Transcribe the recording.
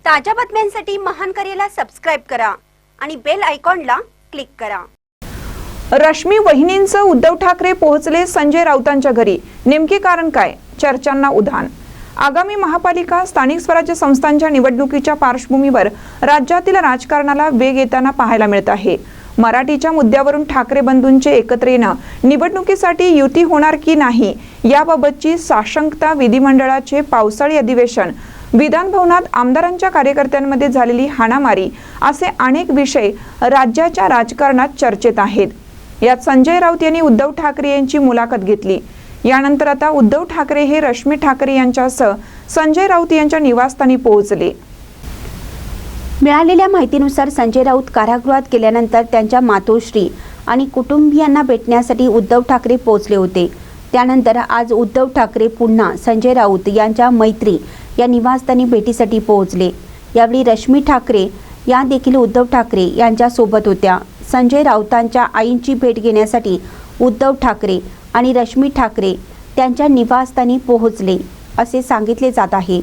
ताज्या बातम्यांसाठी महान करेला सबस्क्राइब करा आणि बेल आयकॉनला क्लिक करा। रश्मी वहिनींचं उद्धव ठाकरे पोहोचले संजय राऊतांच्या घरी, नेमके कारण काय? चर्चांना उधाण। आगामी महापालिका स्थानिक स्वराज्य संस्थांच्या निवडणुकीच्या पार्श्वभूमीवर राज्यातील राजकारणाला वेग येताना पाहायला मिळत आहे। मराठीच्या मुद्द्यावरून ठाकरे बंधूंचे एकत्र येणं, निवडणुकीसाठी युती होणार की नाही याबाबतची साशंकता, विधिमंडळाचे पावसाळी अधिवेशन, विधान भवनात आमदारांच्या कार्यकर्त्यांमध्ये झालेली हाणामारी असे अनेक विषय राज्याच्या राजकारणात चर्चेत आहेत। यात संजय राऊत यांनी उद्धव ठाकरे यांची मुलाखत घेतली। यानंतर आता उद्धव ठाकरे हे रश्मी ठाकरे यांच्यासह संजय राऊत यांच्या निवासस्थानी पोहोचले। मिळालेल्या माहितीनुसार संजय राऊत कारागृहात गेल्यानंतर त्यांच्या मातोश्री आणि कुटुंबियांना भेटण्यासाठी उद्धव ठाकरे पोहोचले होते। त्यानंतर आज उद्धव ठाकरे पुन्हा संजय राऊत यांच्या मैत्री या निवासस्थानी भेटीसाठी पोहोचले। यावेळी रश्मी ठाकरे या देखील उद्धव ठाकरे यांच्या सोबत होत्या। संजय राऊतांच्या आईंची भेट घेण्यासाठी उद्धव ठाकरे आणि रश्मी ठाकरे त्यांच्या निवासस्थानी पोहोचले असे सांगितले जात आहे।